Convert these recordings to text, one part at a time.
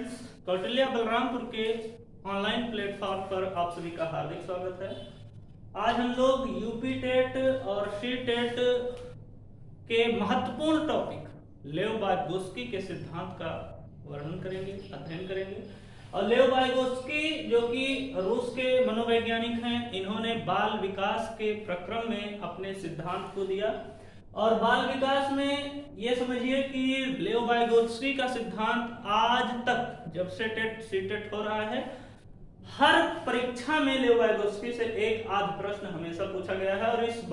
Friends, Kautilya Balrampur के online platform पर आप सभी का हार्दिक स्वागत है। आज हम लोग यूपी टेट और सी टेट के महत्वपूर्ण टॉपिक लेव वाइगोत्स्की के सिद्धांत का वर्णन करेंगे, अध्ययन करेंगे। और लेव वाइगोत्स्की जो कि रूस के मनोवैज्ञानिक हैं, इन्होंने बाल विकास के प्रक्रम में अपने सिद्धांत को दिया। और बाल विकास में ये समझिए कि लेव वाइगोत्स्की का सिद्धांत आज तक जब से टेट सी टेट हो रहा है, हर परीक्षा में लेव वाइगोत्स्की से एक आध प्रश्न हमेशा पूछा गया है। और इस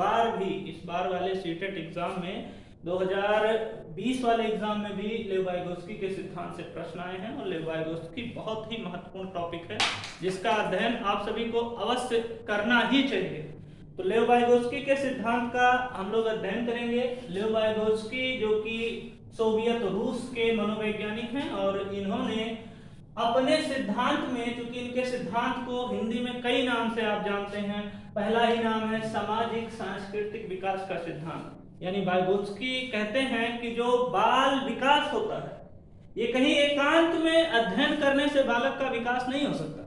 बार वाले सी टेट एग्जाम में 2020 वाले एग्जाम में भी लेव वाइगोत्स्की के सिद्धांत से प्रश्न आए हैं। और लेव वाइगोत्स्की बहुत ही महत्वपूर्ण टॉपिक है जिसका अध्ययन आप सभी को अवश्य करना ही चाहिए। तो लेव वाइगोत्स्की के सिद्धांत का हम लोग अध्ययन करेंगे। लेव वाइगोत्स्की जो कि सोवियत रूस के मनोवैज्ञानिक हैं और इन्होंने अपने सिद्धांत में, चूंकि इनके सिद्धांत को हिंदी में कई नाम से आप जानते हैं, पहला ही नाम है सामाजिक सांस्कृतिक विकास का सिद्धांत। यानी वाइगोत्स्की कहते हैं कि जो बाल विकास होता है, ये कहीं एकांत में अध्ययन करने से बालक का विकास नहीं हो सकता।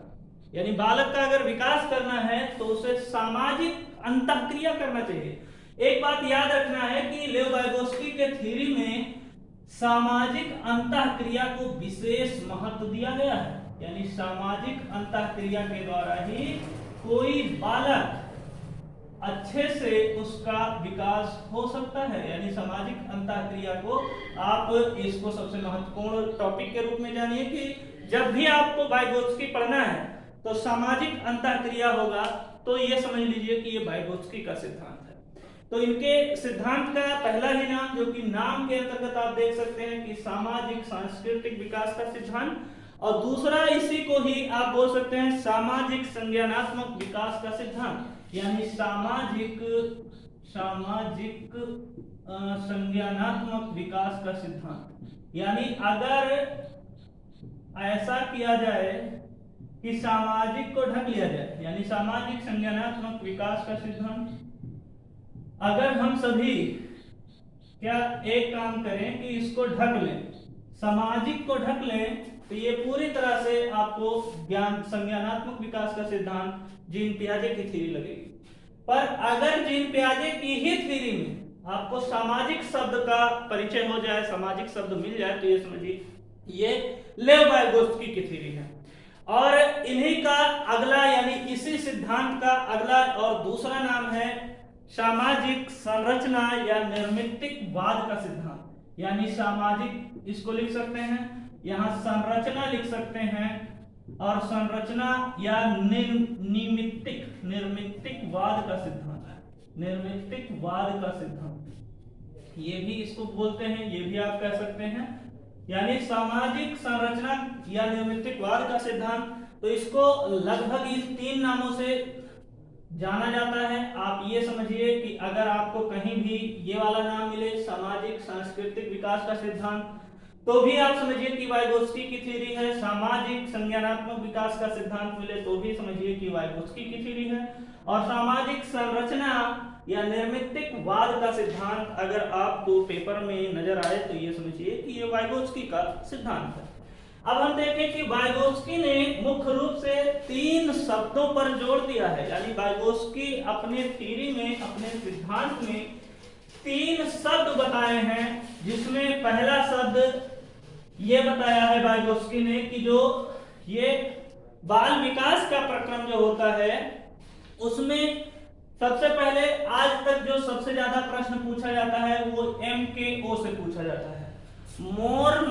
यानी बालक का अगर विकास करना है तो उसे सामाजिक अंतःक्रिया करना चाहिए। एक बात याद रखना है कि लेव वाइगोत्स्की के थ्योरी में सामाजिक अंतःक्रिया को विशेष महत्व दिया गया है। यानी सामाजिक अंतःक्रिया के द्वारा ही कोई बालक अच्छे से उसका विकास हो सकता है। यानी सामाजिक अंतःक्रिया को आप इसको सबसे महत्वपूर्ण टॉपिक के रूप में जानिए कि जब भी आपको वाइगोत्स्की पढ़ना है तो सामाजिक अंतःक्रिया होगा, तो ये समझ लीजिए कि ये वाइगोत्स्की का सिद्धांत है। तो इनके सिद्धांत का पहला ही नाम, जो कि नाम के अंतर्गत आप देख सकते हैं कि सामाजिक सांस्कृतिक विकास का सिद्धांत, और दूसरा इसी को ही आप बोल सकते हैं सामाजिक संज्ञानात्मक विकास का सिद्धांत। यानी सामाजिक संज्ञानात्मक विकास का सिद्धांत। यानी अगर ऐसा किया जाए कि सामाजिक को ढक लिया जाए, यानी सामाजिक संज्ञानात्मक विकास का सिद्धांत, अगर हम सभी क्या एक काम करें कि इसको ढक लें, सामाजिक को ढक लें, तो ये पूरी तरह से आपको ज्ञान संज्ञानात्मक विकास का सिद्धांत जीन पियाजे की थ्योरी लगेगी। पर अगर जीन पियाजे की ही थ्योरी में आपको सामाजिक शब्द का परिचय हो जाए, सामाजिक शब्द मिल जाए, तो ये समझिए ये लेव वाइगोत्स्की की थ्योरी है। और इन्हीं का अगला, यानी इसी सिद्धांत का अगला और दूसरा नाम है सामाजिक संरचना या निर्मितिकवाद का सिद्धांत। यानी सामाजिक, इसको लिख सकते हैं, यहाँ संरचना लिख सकते हैं, और संरचना या निर्मितिकवाद का सिद्धांत है। निर्मितिकवाद का सिद्धांत ये भी इसको बोलते हैं, ये भी आप कह सकते हैं। यानी सामाजिक संरचना या निर्मितिकवाद का सिद्धांत, तो इसको लगभग इन तीन नामों से जाना जाता है। आप ये समझिए कि अगर आपको कहीं भी ये वाला नाम मिले, सामाजिक सांस्कृतिक विकास का सिद्धांत, तो भी आप समझिए कि वाइगोत्स्की की थ्योरी है। सामाजिक संज्ञानात्मक विकास का सिद्धांत मिले तो भी समझिए कि वाइगोत्स्की की थ्योरी है। और सामाजिक संरचना या निर्मितिकवाद का सिद्धांत अगर आपको पेपर में नजर आए तो ये समझिए कि ये वाइगोत्स्की का सिद्धांत है। अब हम देखें कि वाइगोत्स्की ने मुख्य रूप से तीन शब्दों पर जोर दिया है। यानी वाइगोत्स्की अपने थ्योरी में, अपने सिद्धांत में तीन शब्द बताए हैं, जिसमें पहला शब्द ये बताया है वाइगोत्स्की ने कि जो ये बाल विकास का प्रक्रम जो होता है, उसमें सबसे पहले आज तक जो सबसे ज्यादा प्रश्न पूछा जाता है वो MKO से पूछा जाता है, मोर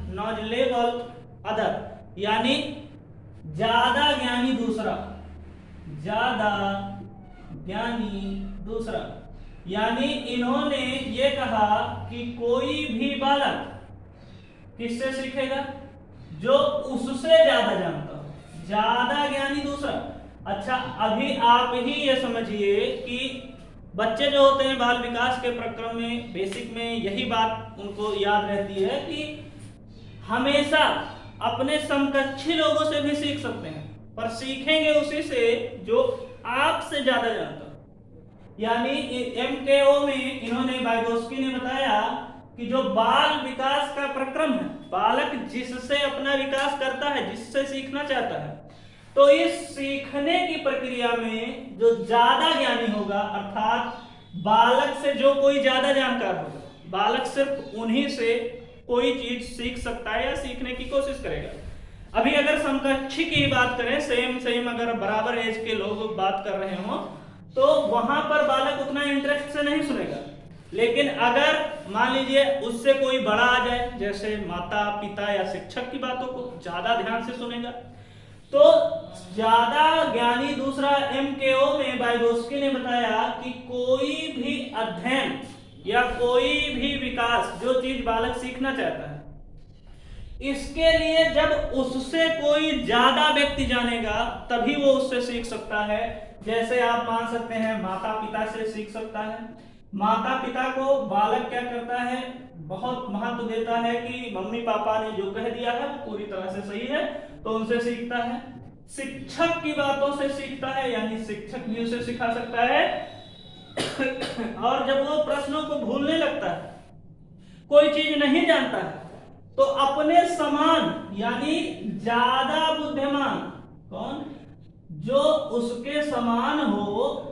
नॉलेजेबल अदर। यानी ज्यादा ज्ञानी दूसरा, ज्यादा ज्ञानी दूसरा। यानी इन्होंने ये कहा कि कोई भी बालक किससे सीखेगा? जो उससे ज्यादा जानता हो, ज्यादा ज्ञानी दूसरा। अच्छा, अभी आप ही ये समझिए कि बच्चे जो होते हैं बाल विकास के प्रक्रम में, बेसिक में यही बात उनको याद रहती है कि हमेशा अपने समकक्षी लोगों से भी सीख सकते हैं, पर सीखेंगे उसी से जो आपसे ज्यादा जानता हो। यानी MKO में इन्होंने वाइगोत्स्की ने बताया कि जो बाल विकास का प्रक्रम है, बालक जिससे अपना विकास करता है, जिससे सीखना चाहता है, तो इस सीखने की प्रक्रिया में जो ज्यादा ज्ञानी होगा, अर्थात बालक से जो कोई ज्यादा जानकार होगा, बालक सिर्फ उन्हीं से कोई चीज सीख सकता है या सीखने की कोशिश करेगा। अभी अगर समकक्षी की बात करें, सेम अगर बराबर एज के लोग बात कर रहे हो, तो वहां पर बालक उतना इंटरेस्ट से नहीं सुनेगा। लेकिन अगर मान लीजिए उससे कोई बड़ा आ जाए, जैसे माता पिता या शिक्षक की बातों को ज्यादा ध्यान से सुनेगा। तो ज्यादा ज्ञानी दूसरा MKO में वाइगोत्स्की ने बताया कि कोई भी अध्ययन या कोई भी विकास, जो चीज बालक सीखना चाहता है, इसके लिए जब उससे कोई ज्यादा व्यक्ति जानेगा तभी वो उससे सीख सकता है। जैसे आप मान सकते हैं माता पिता से सीख सकता है। माता पिता को बालक क्या करता है, बहुत महत्व देता है कि मम्मी पापा ने जो कह दिया है पूरी तरह से सही है, तो उनसे सीखता है। शिक्षक की बातों से सीखता है, यानी शिक्षक भी उसे सिखा सकता है। और जब वो प्रश्नों को भूलने लगता है, कोई चीज नहीं जानता है, तो अपने समान यानी ज्यादा बुद्धिमान, कौन, जो उसके समान हो,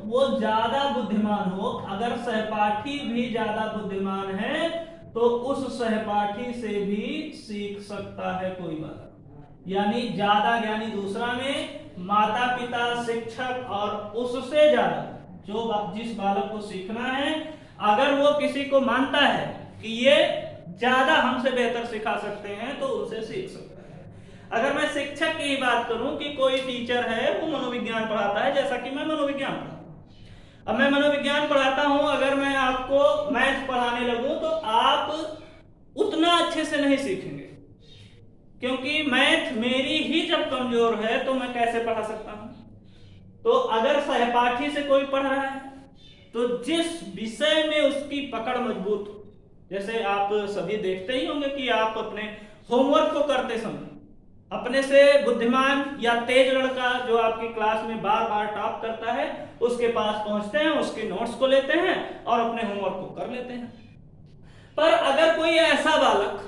वो ज्यादा बुद्धिमान हो, अगर सहपाठी भी ज्यादा बुद्धिमान है तो उस सहपाठी से भी सीख सकता है कोई बालक। यानी ज्यादा ज्ञानी दूसरा में माता पिता, शिक्षक और उससे ज्यादा जो जिस बालक को सीखना है, अगर वो किसी को मानता है कि ये ज्यादा हमसे बेहतर सिखा सकते हैं, तो उनसे सीख सकता है। अगर मैं शिक्षक की बात करूं कि कोई टीचर है वो मनोविज्ञान पढ़ाता है, जैसा कि मैं मनोविज्ञान पढ़ाता हूं। अब मैं मनोविज्ञान पढ़ाता हूं, अगर मैं आपको मैथ पढ़ाने लगूं तो आप उतना अच्छे से नहीं सीखेंगे, क्योंकि मैथ मेरी ही जब कमजोर है तो मैं कैसे पढ़ा सकता हूं। तो अगर सहपाठी से कोई पढ़ रहा है तो जिस विषय में उसकी पकड़ मजबूत, जैसे आप सभी देखते ही होंगे कि आप अपने होमवर्क को करते समय अपने से बुद्धिमान या तेज लड़का जो आपकी क्लास में बार बार टॉप करता है, उसके पास पहुंचते हैं, उसके नोट्स को लेते हैं और अपने होमवर्क को कर लेते हैं। पर अगर कोई ऐसा बालक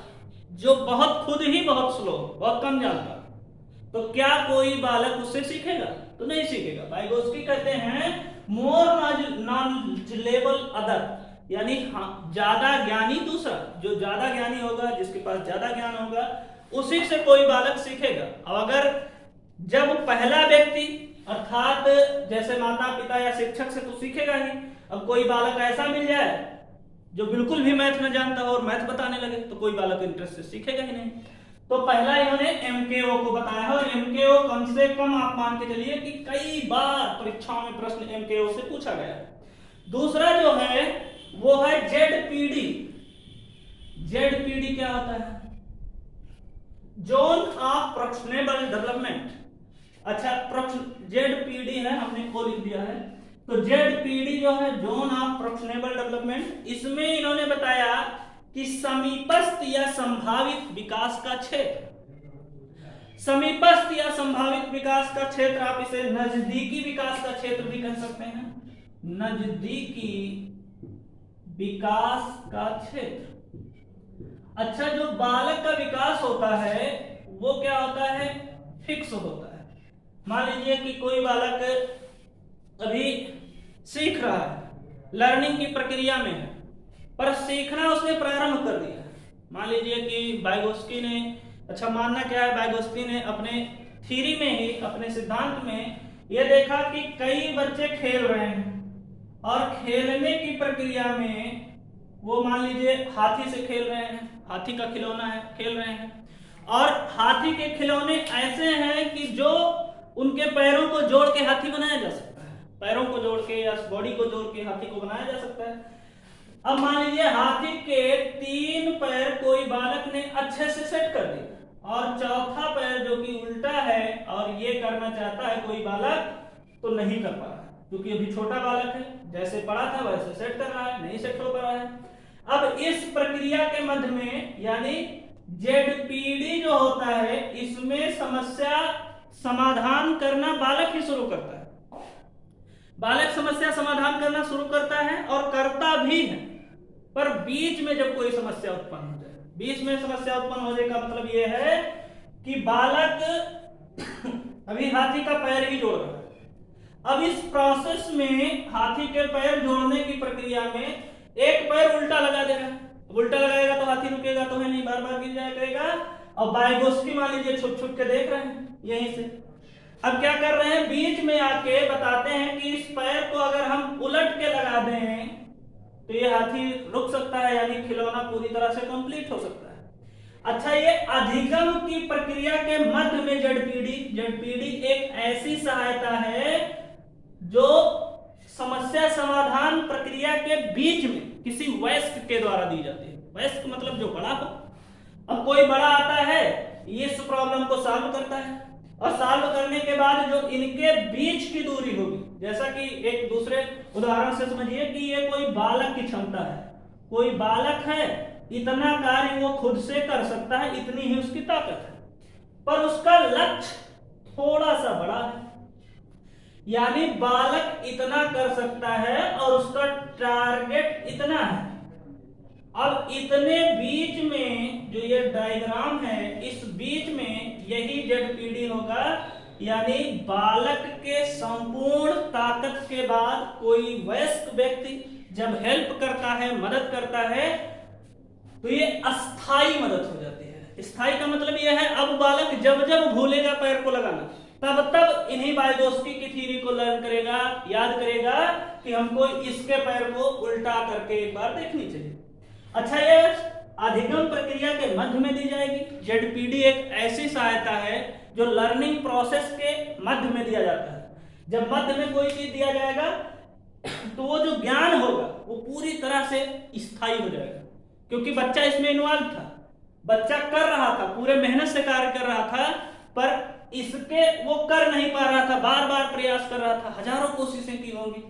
जो बहुत खुद ही बहुत स्लो, बहुत कम जानता, तो क्या कोई बालक उससे सीखेगा? तो नहीं सीखेगा। वाइगोत्स्की कहते हैं मोर नॉलेजेबल अदर, यानी ज्यादा ज्ञानी दूसरा, जो ज्यादा ज्ञानी होगा, जिसके पास ज्यादा ज्ञान होगा, उसी से कोई बालक सीखेगा। अब अगर जब पहला व्यक्ति अर्थात जैसे माता पिता या शिक्षक से तो सीखेगा ही, अब कोई बालक ऐसा मिल जाए जो बिल्कुल भी मैथ न जानता हो और मैथ बताने लगे, तो कोई बालक इंटरेस्ट से सीखेगा ही नहीं। तो पहला इन्होंने MKO को बताया है, और MKO कम से कम आप मान के चलिए कि कई बार परीक्षाओं में प्रश्न MKO से पूछा गया है। दूसरा जो है वो है ZPD। ZPD क्या होता है? Zone of proportionable development. अच्छा, ZPD है, हमने को लिख दिया है। तो ZPD जो है जोन ऑफ प्रोपोर्शनेबल डेवलपमेंट, इसमें इन्होंने बताया कि समीपस्थ या संभावित विकास का क्षेत्र, समीपस्थ या संभावित विकास का क्षेत्र, आप इसे नजदीकी विकास का क्षेत्र भी कह सकते हैं। नजदीकी विकास का क्षेत्र। अच्छा, जो बालक का विकास होता है वो क्या होता है? फिक्स होता है। मान लीजिए कि कोई बालक अभी सीख रहा है, लर्निंग की प्रक्रिया में है, पर सीखना उसने प्रारंभ कर दिया। मान लीजिए कि वाइगोत्स्की ने, अच्छा मानना क्या है, वाइगोत्स्की ने अपने थ्योरी में ही, अपने सिद्धांत में यह देखा कि कई बच्चे खेल रहे हैं और खेलने की प्रक्रिया में वो मान लीजिए हाथी से खेल रहे हैं, हाथी का खिलौना है, खेल रहे हैं, और हाथी के खिलौने ऐसे हैं कि जो उनके पैरों को जोड़ के हाथी बनाया जा सकता है, पैरों को जोड़ के या बॉडी को जोड़ के हाथी को बनाया जा सकता है। अब मान लीजिए हाथी के 3 पैर कोई बालक ने अच्छे से सेट कर दिया और चौथा पैर जो कि उल्टा है और ये करना चाहता है कोई बालक, तो नहीं कर पा रहा है, क्योंकि अभी छोटा बालक है, जैसे पड़ा था वैसे सेट कर रहा है, नहीं सेट हो पा रहा है। अब इस प्रक्रिया के मध्य में यानी ZPD जो होता है, इसमें समस्या समाधान करना बालक ही शुरू करता है। बालक समस्या समाधान करना शुरू करता है और करता भी है, पर बीच में जब कोई समस्या उत्पन्न हो जाए, बीच में समस्या उत्पन्न होने का मतलब यह है कि बालक अभी हाथी का पैर ही जोड़ रहा है। अब इस प्रोसेस में हाथी के पैर जोड़ने की प्रक्रिया में एक पैर उल्टा लगा देगा। उल्टा लगाएगा तो हाथी रुकेगा तो है नहीं, बार बार गिर जाया करेगा। और बायगोस्की मान लीजिए छुप छुप के देख रहे हैं यहीं से। अब क्या कर रहे हैं, बीच में आके बताते हैं कि इस पैर को अगर हम उलट के लगा दें तो ये हाथी रुक सकता है, यानी खिलौना पूरी तरह से कंप्लीट हो सकता है। अच्छा, ये अधिगम की प्रक्रिया के मध्य में जेडपीडी एक ऐसी सहायता है जो समस्या समाधान प्रक्रिया के बीच में किसी वयस्क के द्वारा दी जाती है। वयस्क मतलब जो बड़ा हो। अब कोई बड़ा आता है, ये इस प्रॉब्लम को सॉल्व करता है, और सॉल्व करने के बाद जो इनके बीच की दूरी होगी, जैसा कि एक दूसरे उदाहरण से समझिए कि ये कोई बालक की क्षमता है। कोई बालक है, इतना कार्य वो खुद से कर सकता है, इतनी ही उसकी ताकत है, पर उसका लक्ष्य थोड़ा सा बड़ा है, यानी बालक इतना कर सकता है और उसका टारगेट इतना है। अब इतने बीच में जो ये डायग्राम है, इस बीच में यही जेडपीडी होगा, यानी बालक के संपूर्ण ताकत के बाद कोई वयस्क व्यक्ति जब हेल्प करता है, मदद करता है, तो ये अस्थाई मदद हो जाती है। स्थाई का मतलब यह है अब बालक जब जब भूलेगा पैर को लगाना, तब तब इन्हीं बायगोस्की की थ्योरी को लर्न करेगा, याद करेगा कि हमको इसके पैर को उल्टा करके एक बार देखनी चाहिए। अच्छा, ये अधिगम प्रक्रिया के मध्य में दी जाएगी। जेडपीडी एक ऐसी सहायता है जो लर्निंग प्रोसेस के मध्य में दिया जाता है। जब मध्य में कोई चीज दिया जाएगा तो वो जो ज्ञान होगा वो पूरी तरह से स्थायी हो जाएगा, क्योंकि बच्चा इसमें इन्वॉल्व था, बच्चा कर रहा था, पूरे मेहनत से कार्य कर रहा था, पर इसके वो कर नहीं पा रहा था, बार बार प्रयास कर रहा था, हजारों कोशिशें की होंगी।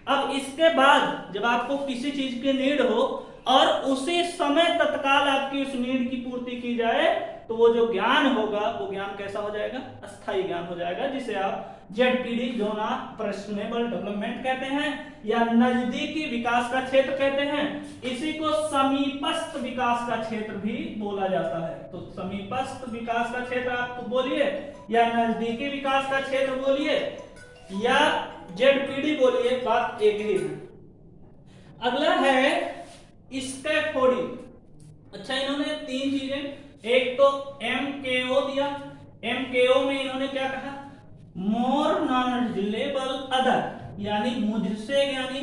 अब इसके बाद जब आपको किसी चीज की नीड हो और उसी समय तत्काल आपकी उस नीड की पूर्ति की जाए, तो वो जो ज्ञान होगा वो ज्ञान कैसा हो जाएगा, अस्थायी ज्ञान हो जाएगा, जिसे आप ZPD zone of personable development कहते हैं या नजदीकी विकास का क्षेत्र कहते हैं। इसी को समीपस्थ विकास का क्षेत्र भी बोला जाता है। तो समीपस्थ विकास का क्षेत्र आप बोलिए या नजदीकी विकास का क्षेत्र बोलिए या जेडपीडी बोलिए, बात एक ही है। अगला है स्कैफोल्डिंग। अच्छा, इन्होंने तीन चीजें, एक तो MKO दिया। MKO में इन्होंने क्या कहा, मोर नॉलेजेबल अदर, यानी मुझसे ज्ञानी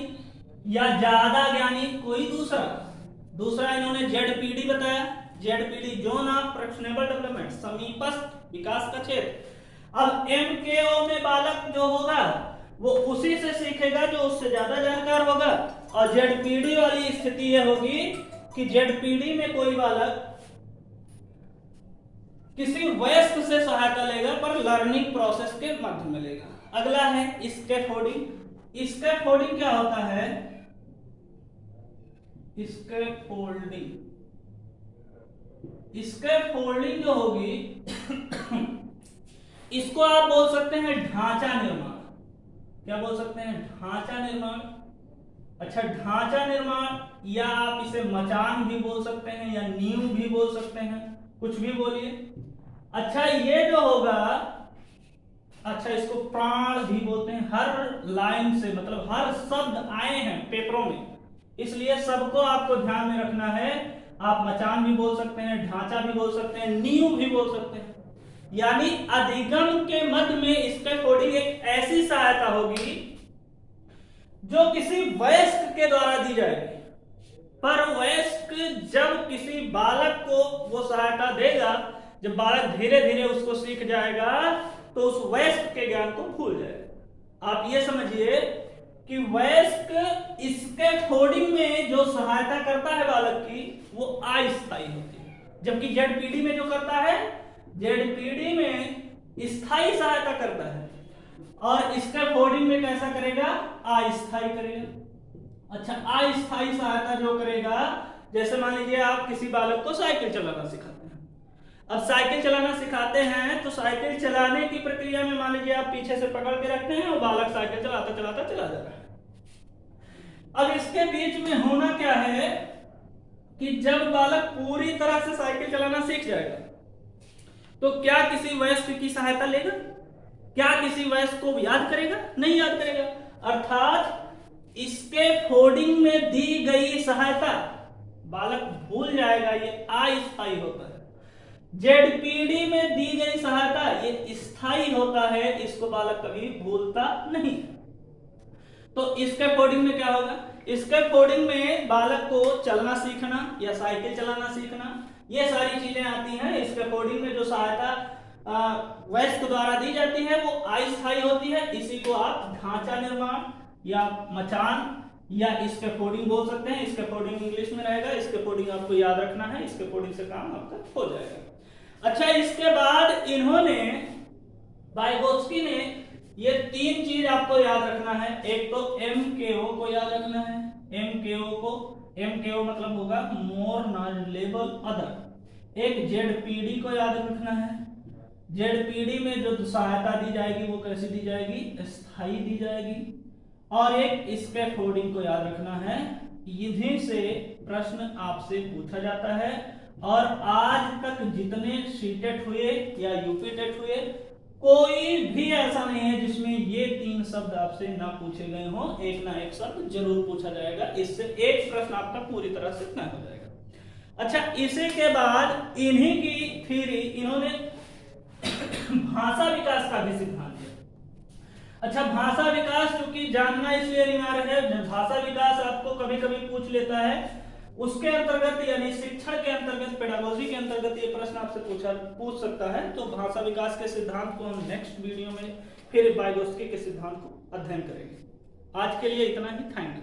या ज्यादा ज्ञानी कोई दूसरा इन्होंने जेडपीडी बताया, ZPD zone of personable development, समीपस्थ विकास का क्षेत्र। अब MKO में बालक जो होगा वो उसी से सीखेगा जो उससे ज्यादा जानकार होगा, और जेडपीडी वाली स्थिति यह होगी कि जेडपीडी में कोई बालक किसी वयस्क से सहायता लेगा पर लर्निंग प्रोसेस के मध्य में लेगा। अगला है स्कैफोल्डिंग। स्कैफोल्डिंग क्या होता है, स्कैफोल्डिंग जो होगी इसको आप बोल सकते हैं ढांचा निर्माण। क्या बोल सकते हैं, ढांचा निर्माण। अच्छा, ढांचा निर्माण, या आप इसे मचान भी बोल सकते हैं या नींव भी बोल सकते हैं, कुछ भी बोलिए। अच्छा, ये जो होगा, अच्छा इसको प्राण भी बोलते हैं। हर लाइन से मतलब हर शब्द आए हैं पेपरों में, इसलिए सबको आपको ध्यान में रखना है। आप मचान भी बोल सकते हैं, ढांचा भी बोल सकते हैं, नींव भी बोल सकते हैं। यानी अधिगम के मध्य में स्कैफोल्डिंग एक ऐसी सहायता होगी जो किसी वयस्क के द्वारा दी जाएगी, पर वयस्क जब किसी बालक को वो सहायता देगा, जब बालक धीरे धीरे उसको सीख जाएगा तो उस वयस्क के ज्ञान को भूल जाएगा। आप ये समझिए कि वयस्क स्कैफोल्डिंग में जो सहायता करता है बालक की वो अस्थायी होती है, जबकि जेडपीडी में जो करता है, जेडपीडी में स्थायी सहायता करता है और स्कैफोल्डिंग में कैसा करेगा, अस्थायी करेगा। अच्छा, अस्थायी सहायता जो करेगा, जैसे मान लीजिए आप किसी बालक को साइकिल चलाना सिखाते हैं। अब साइकिल चलाना सिखाते हैं तो साइकिल चलाने की प्रक्रिया में मान लीजिए आप पीछे से पकड़ के रखते हैं और बालक साइकिल चलाता चलाता चला जा रहा है। अब इसके बीच में होना क्या है, कि जब बालक पूरी तरह से साइकिल चलाना सीख जाएगा तो क्या किसी वयस्क की सहायता लेगा? क्या किसी वयस्क को याद करेगा? नहीं याद करेगा। अर्थात इसके फोर्डिंग में दी गई सहायता बालक भूल जाएगा, ये अस्थायी होता है। जेडपीडी में दी गई सहायता ये स्थायी होता है, इसको बालक कभी भूलता नहीं। तो इसके फोर्डिंग में क्या होगा? इसके फोर्डिंग में बालक को चलना सीखना या साइकिल चलाना सीखना, ये सारी चीजें आती हैं। इसके फोर्डिंग में जो सहायता वयस्क द्वारा दी जाती है वो अस्थायी होती है। इसी को आप ढांचा निर्माण या मचान या इसके फोर्डिंग बोल सकते हैं। इसके फोर्डिंग इंग्लिश में रहेगा, इसके फोर्डिंग आपको याद रखना है, इसके फोर्डिंग से काम आपका हो जाएगा। अच्छा, इसके बाद इन्होंने वाइगोत्स्की ने ये 3 चीज आपको याद रखना है। एक तो MKO को याद रखना है। MKO मतलब होगा मोर नॉलेजेबल अदर। एक ZPD को याद रखना है। ZPD में जो सहायता दी जाएगी वो कैसी दी जाएगी? स्थायी दी जाएगी। और एक स्कैफोल्डिंग को याद रखना है। इन्हीं से प्रश्न आपसे पूछा जाता है। और आज तक जितने सीटेट हुए या यूपीटेट हुए, कोई भी ऐसा नहीं है जिसमें ये 3 शब्द आपसे ना पूछे गए हो। एक ना एक शब्द जरूर पूछा जाएगा, इससे एक प्रश्न आपका पूरी तरह से तय हो जाएगा। अच्छा, इसी के बाद इन्हीं की थ्योरी, इन्होंने भाषा विकास का भी सिद्धांत दिया। अच्छा, भाषा विकास क्योंकि जानना इसलिए अनिवार्य है, भाषा विकास आपको कभी कभी पूछ लेता है। उसके अंतर्गत यानी शिक्षण के अंतर्गत, पेडागोजी के अंतर्गत ये प्रश्न आपसे पूछ सकता है। तो भाषा विकास के सिद्धांत को हम नेक्स्ट वीडियो में फिर वाइगोत्स्की के सिद्धांत को अध्ययन करेंगे। आज के लिए इतना ही। Thank you.